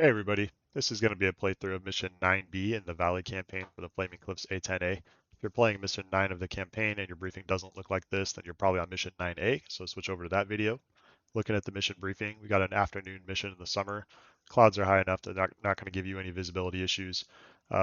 Hey everybody, this is going to be a playthrough of Mission 9B in the Valley campaign for the Flaming Cliffs A-10A. If you're playing Mission 9 of the campaign and your briefing doesn't look like this, then you're probably on Mission 9A, so switch over to that video. Looking at the mission briefing, we got an afternoon mission in the summer. Clouds are high enough that they're not going to give you any visibility issues.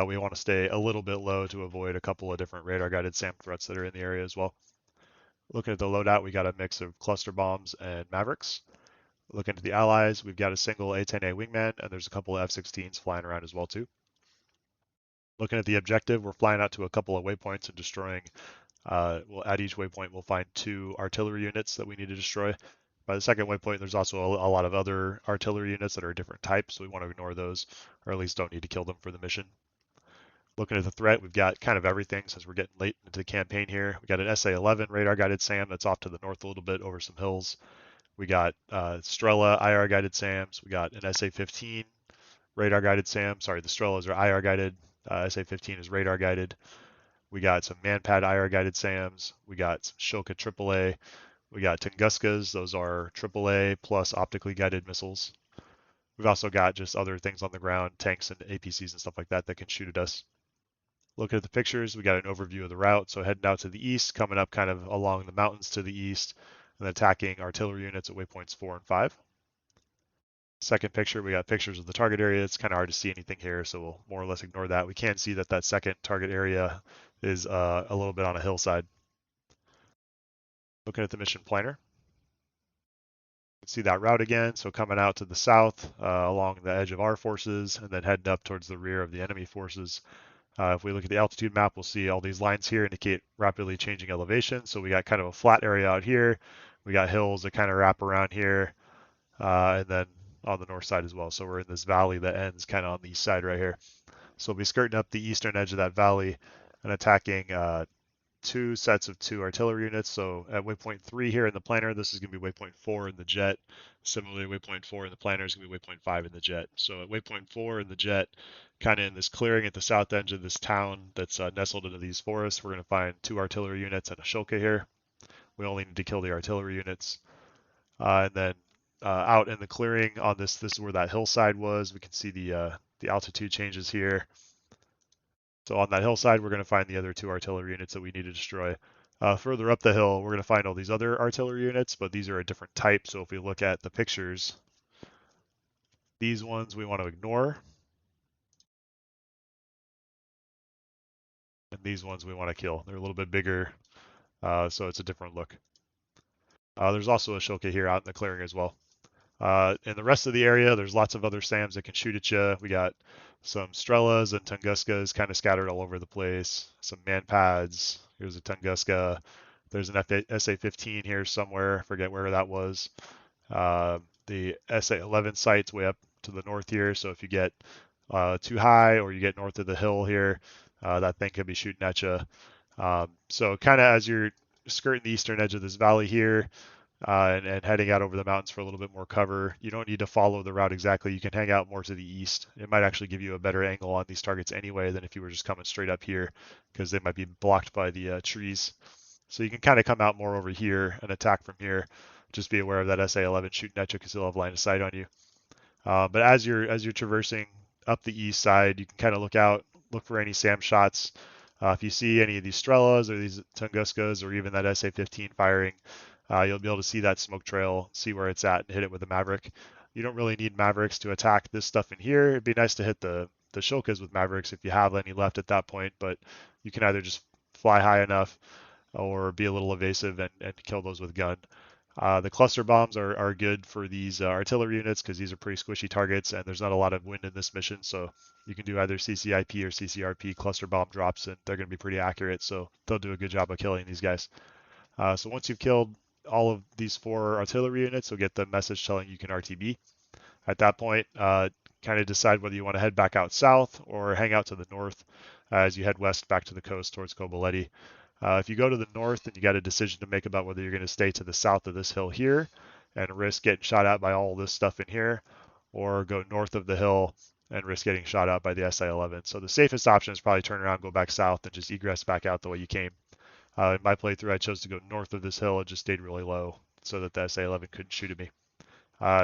We want to stay a little bit low to avoid a couple of different radar-guided SAM threats that are in the area as well. Looking at the loadout, we got a mix of cluster bombs and Mavericks. Looking at the allies, we've got a single A-10A wingman, and there's a couple of F-16s flying around as well too. Looking at the objective, we're flying out to a couple of waypoints and destroying. At each waypoint, we'll find 2 artillery units that we need to destroy. By the second waypoint, there's also a lot of other artillery units that are different types, so we want to ignore those, or at least don't need to kill them for the mission. Looking at the threat, we've got kind of everything since we're getting late into the campaign here. We got an SA-11 radar-guided SAM that's off to the north a little bit over some hills. We got Strela IR guided SAMs. We got an SA-15 radar guided SAM. Sorry, the Strelas are IR guided. SA-15 is radar guided. We got some Manpad IR guided SAMs. We got some Shilka AAA. We got Tunguskas. Those are AAA plus optically guided missiles. We've also got just other things on the ground, tanks and APCs and stuff like that that can shoot at us. Looking at the pictures, we got an overview of the route. So heading out to the east, coming up kind of along the mountains to the east, and attacking artillery units at waypoints 4 and 5. Second picture, we got pictures of the target area. It's kind of hard to see anything here, so we'll more or less ignore that. We can see that that second target area is a little bit on a hillside. Looking at the mission planner, you can see that route again. So coming out to the south along the edge of our forces, and then heading up towards the rear of the enemy forces. If we look at the altitude map, we'll see all these lines here indicate rapidly changing elevation. So we got kind of a flat area out here. We got hills that kind of wrap around here, and then on the north side as well. So we're in this valley that ends kind of on the east side right here. So we'll be skirting up the eastern edge of that valley and attacking 2 sets of 2 artillery units. So at waypoint 3 here in the planner, this is going to be waypoint 4 in the jet. Similarly, waypoint 4 in the planner is going to be waypoint 5 in the jet. So at waypoint 4 in the jet, kind of in this clearing at the south edge of this town that's nestled into these forests, we're going to find 2 artillery units and a Shilka here. We only need to kill the artillery units. And then out in the clearing on this is where that hillside was. We can see the altitude changes here. So on that hillside, we're going to find the other 2 artillery units that we need to destroy. Further up the hill, we're going to find all these other artillery units, but these are a different type. So if we look at the pictures, these ones we want to ignore. And these ones we want to kill. They're a little bit bigger, so it's a different look. There's also a Shilka here out in the clearing as well. In the rest of the area, there's lots of other SAMs that can shoot at you. We got some Strelas and Tunguskas kind of scattered all over the place. Some Manpads. Here's a Tunguska. There's an SA-15 here somewhere. I forget where that was. The SA-11 site's way up to the north here. So if you get too high or you get north of the hill here, that thing could be shooting at you. So kind of as you're skirting the eastern edge of this valley here, and heading out over the mountains for a little bit more cover. You don't need to follow the route exactly. You can hang out more to the east. It might actually give you a better angle on these targets anyway than if you were just coming straight up here, because they might be blocked by the trees. So you can kind of come out more over here and attack from here. Just be aware of that SA-11 shooting at you because he'll have line of sight on you. But as you're traversing up the east side, you can kind of look for any SAM shots. If you see any of these Strelas or these Tunguskas or even that SA-15 firing, you'll be able to see that smoke trail, see where it's at, and hit it with a Maverick. You don't really need Mavericks to attack this stuff in here. It'd be nice to hit the Shilkas with Mavericks if you have any left at that point, but you can either just fly high enough or be a little evasive and kill those with gun. The cluster bombs are good for these artillery units because these are pretty squishy targets and there's not a lot of wind in this mission, so you can do either CCIP or CCRP cluster bomb drops and they're going to be pretty accurate, so they'll do a good job of killing these guys. So once you've killed all of these 4 artillery units, you'll get the message telling you can RTB. At that point, kind of decide whether you want to head back out south or hang out to the north as you head west back to the coast towards Koboleti. If you go to the north, then you got a decision to make about whether you're going to stay to the south of this hill here and risk getting shot at by all this stuff in here, or go north of the hill and risk getting shot out by the SA-11. So the safest option is probably turn around, go back south, and just egress back out the way you came. In my playthrough, I chose to go north of this hill and just stayed really low so that the SA-11 couldn't shoot at me.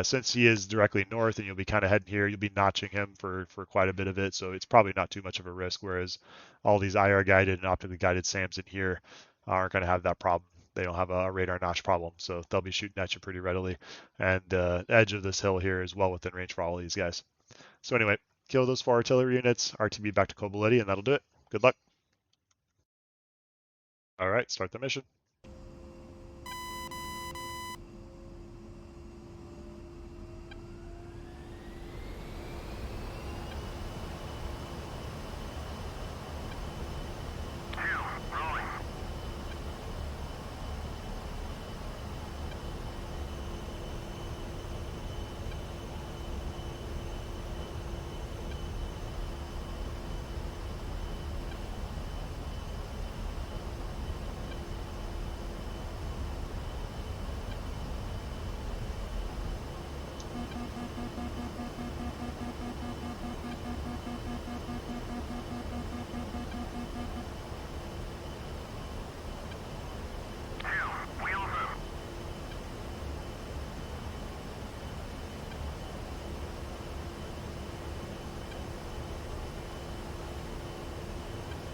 Since he is directly north and you'll be kind of heading here, you'll be notching him for quite a bit of it, so it's probably not too much of a risk, whereas all these IR guided and optically guided SAMs in here aren't going to have that problem. They don't have a radar notch problem, so they'll be shooting at you pretty readily. And the edge of this hill here is well within range for all of these guys. So anyway, kill those 4 artillery units, RTB back to Kobuleti, and that'll do it. Good luck. All right, start the mission.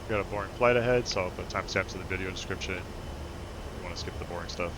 Got a boring flight ahead, so I'll put timestamps in the video description if you want to skip the boring stuff.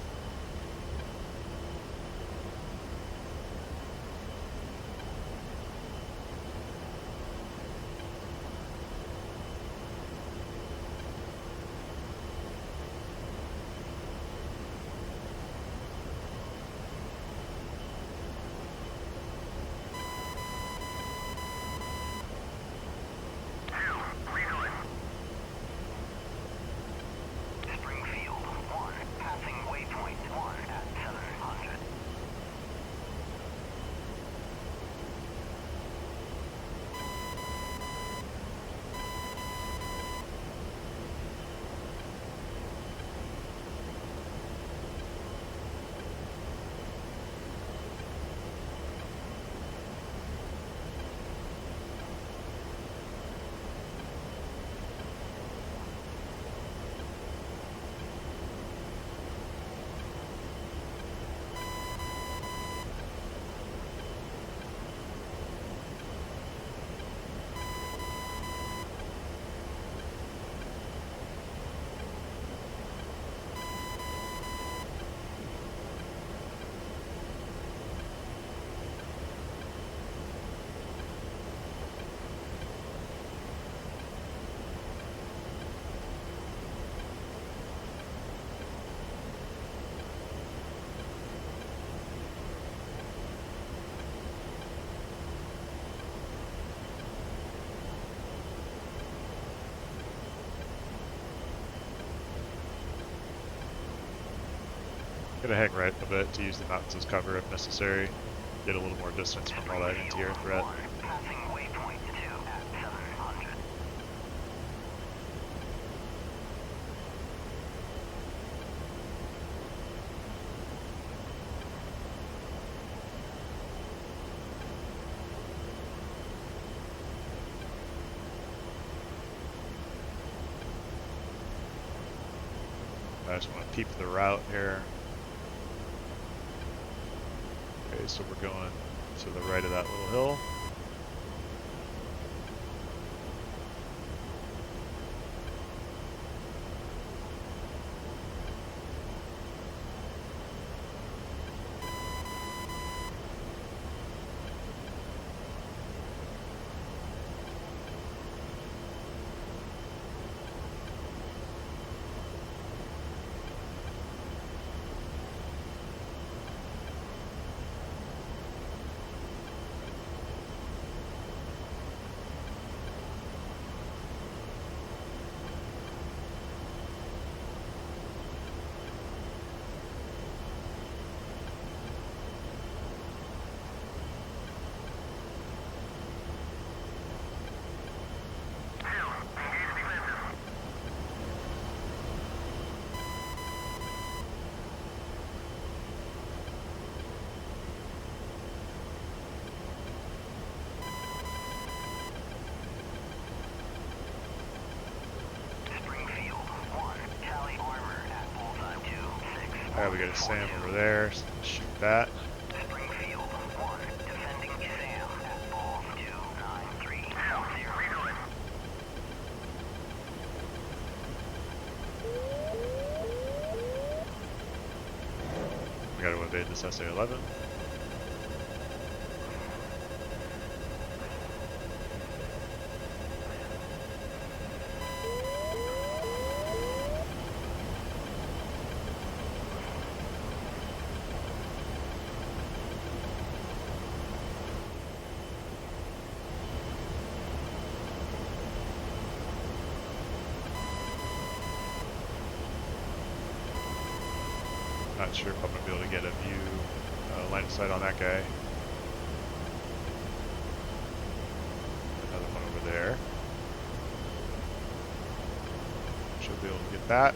Gonna hang right a bit to use the mountains as cover if necessary. Get a little more distance from all that interior threat. I just want to peep the route here. Okay, so we're going to the right of that little hill. Alright, we got a SAM over there, so shoot that. evade this SA-11. Not sure if I'm going to be able to get a view, line of sight on that guy. Another one over there. Should be able to get that.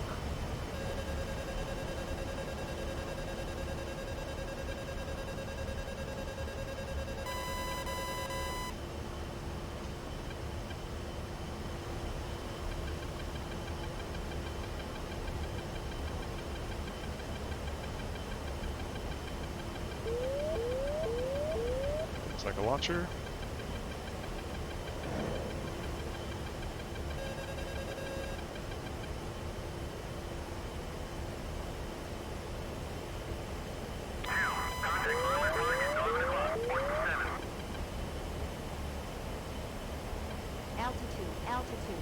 Like a launcher. Altitude.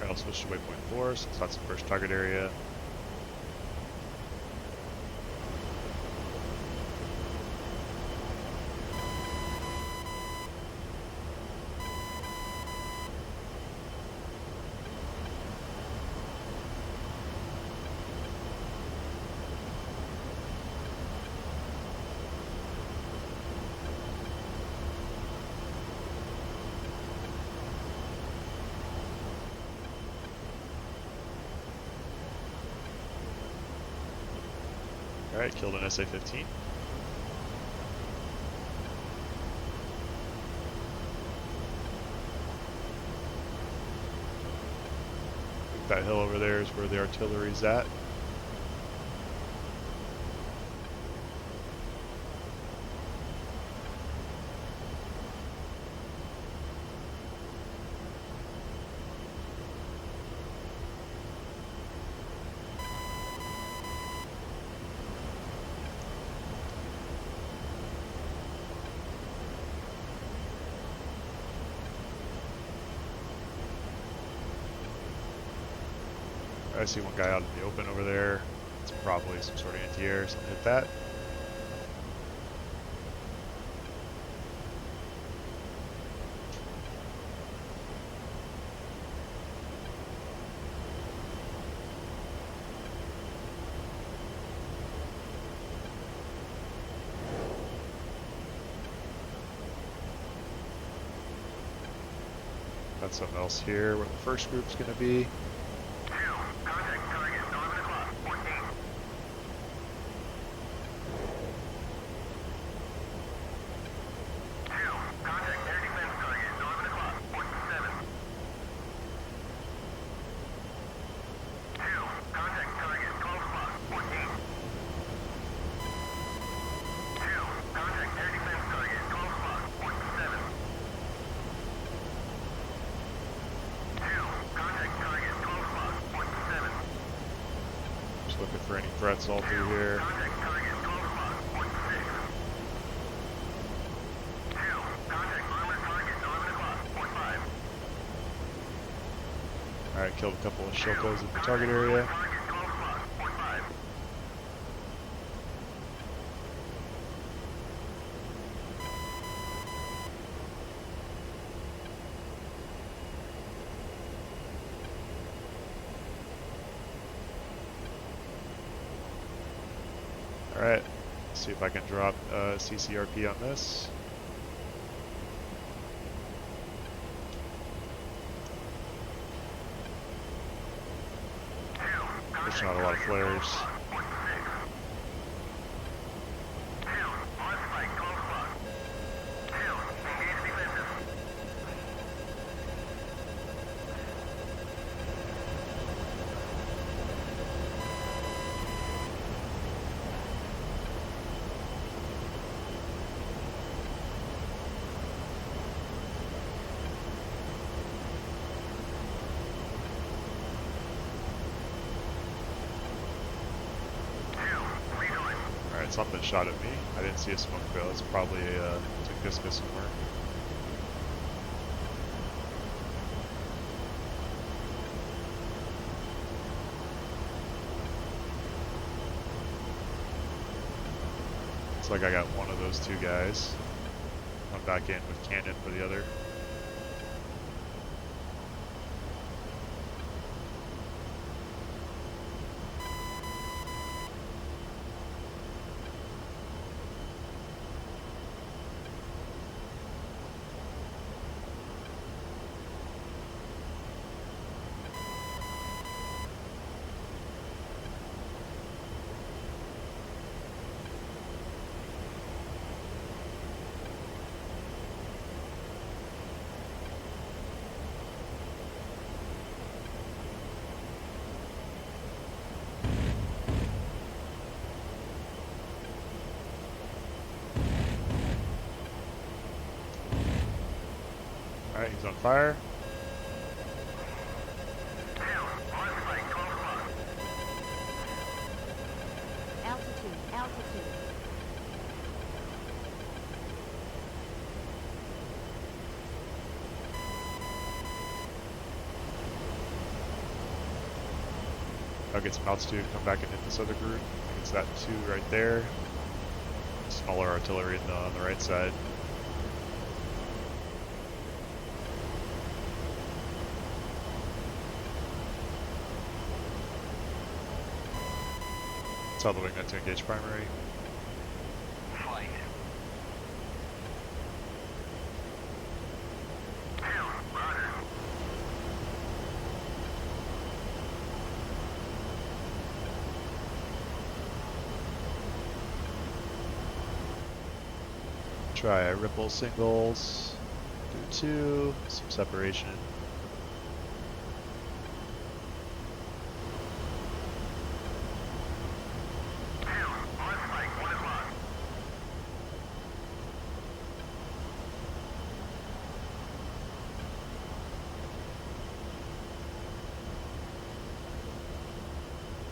I'll switch to waypoint 4 since that's the first target area. Alright, killed an SA-15. That hill over there is where the artillery's at. I see one guy out in the open over there. It's probably some sort of anti-air, so I'm gonna hit that. Got something else here where the first group's gonna be. Looking for any threats all through here. Alright, killed a couple of Shilkos in the target area. Alright, let's see if I can drop CCRP on this. There's not a lot of flares. something shot at me. I didn't see a smoke trail. It's probably a Tunguska somewhere. Looks like I got one of those two guys. I'm back in with cannon for the other. Alright, he's on fire. Altitude, altitude. I'll get some altitude, come back and hit this other group. I think it's that two right there. Smaller artillery on the right side. Tell the wingman to engage primary. Flight. Try Ripple singles. Do two. Some separation.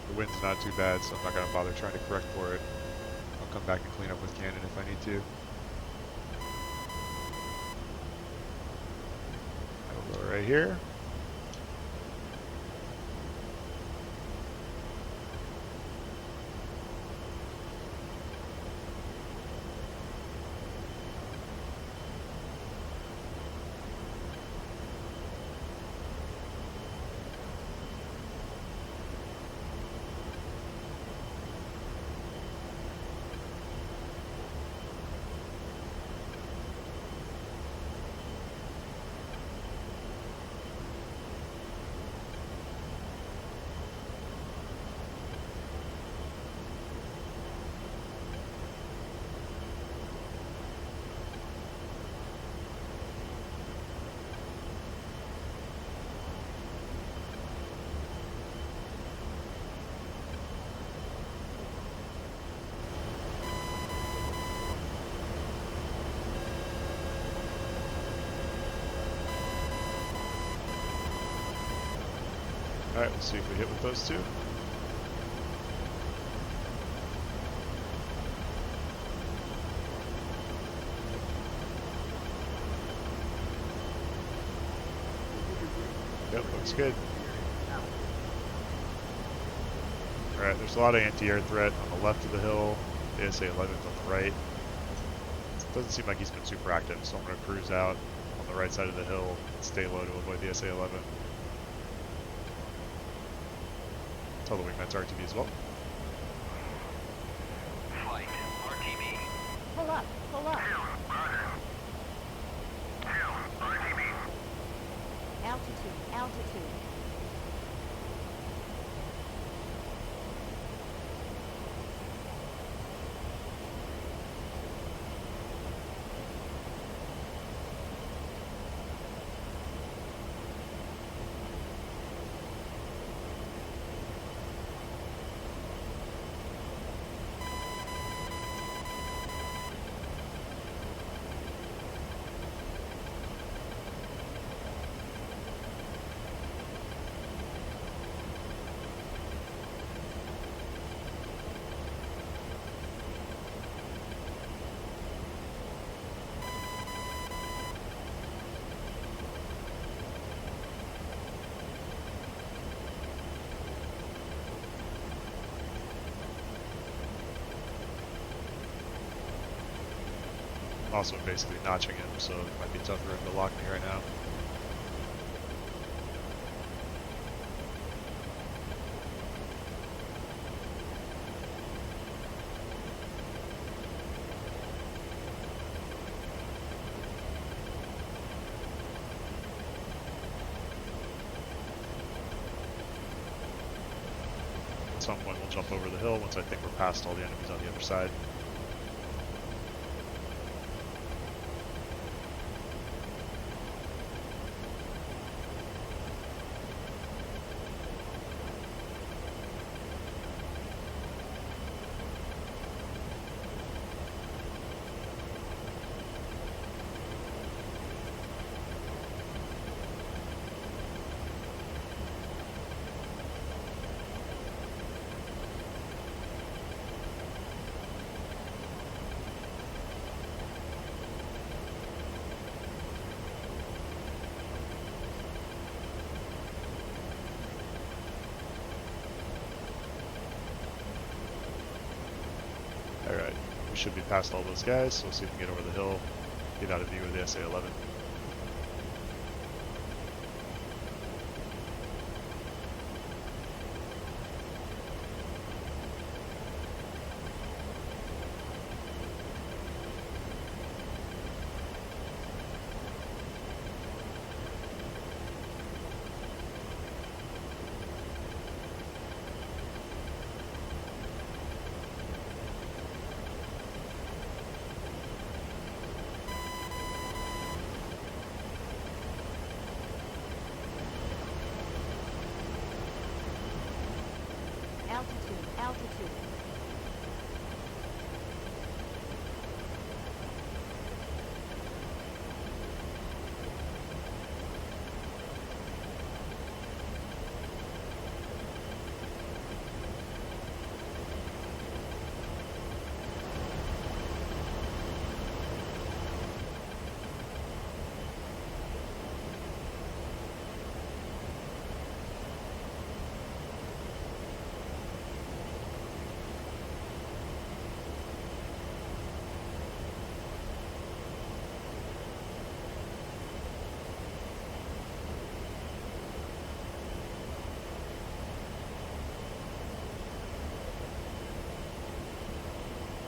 The wind's not too bad, so I'm not going to bother trying to correct for it. I'll come back and clean up with cannon if I need to. I'll go right here. Alright, we'll see if we hit with those two. Yep, looks good. Alright, there's a lot of anti-air threat on the left of the hill. The SA-11's on the right. It doesn't seem like he's been super active, so I'm going to cruise out on the right side of the hill and stay low to avoid the SA-11. Tell the wingman's RTB as well. Flight. RTB. Pull up, pull up. RTB. Altitude, altitude. also basically notching him, so it might be tough for him to lock me right now. At some point we'll jump over the hill once I think we're past all the enemies on the other side. Alright, we should be past all those guys, so we'll see if we can get over the hill, get out of view of the SA-11.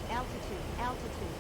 Altitude. Altitude.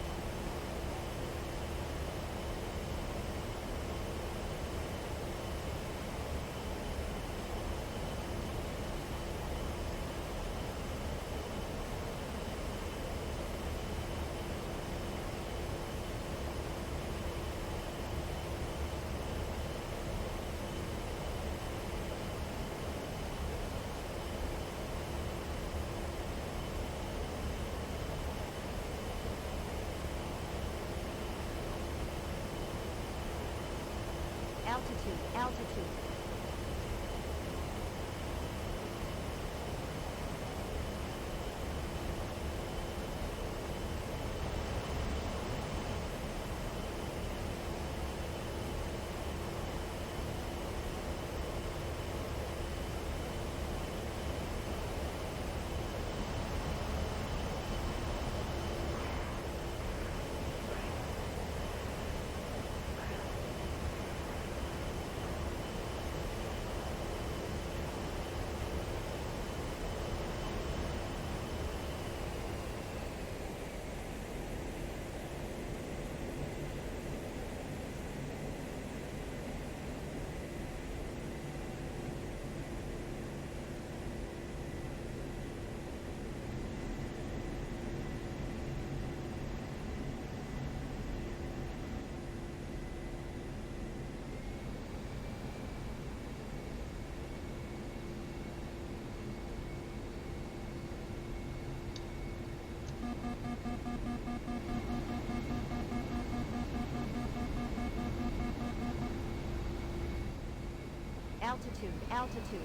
Altitude. Altitude.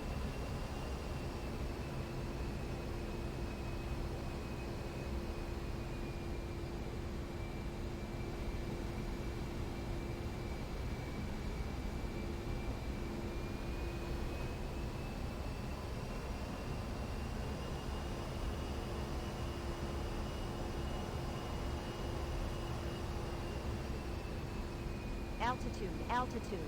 Altitude, altitude.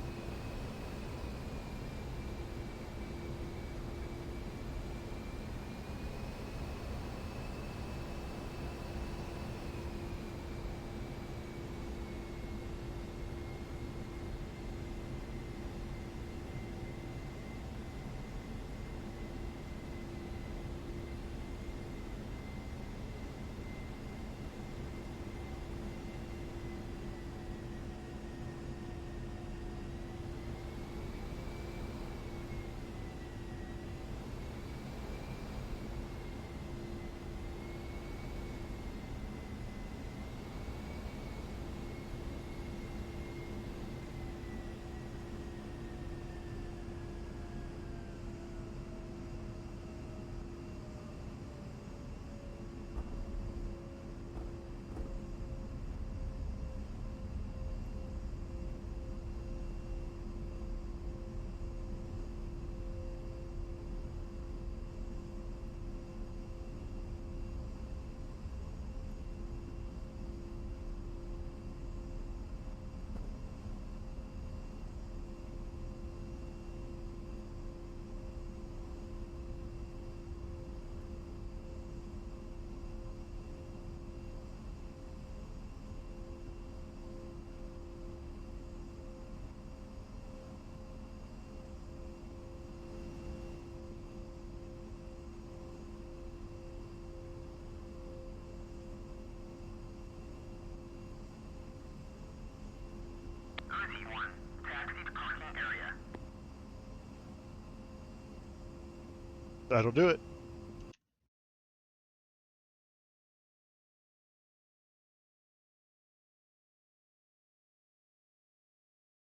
Uzi-1, taxi to parking area. That'll do it.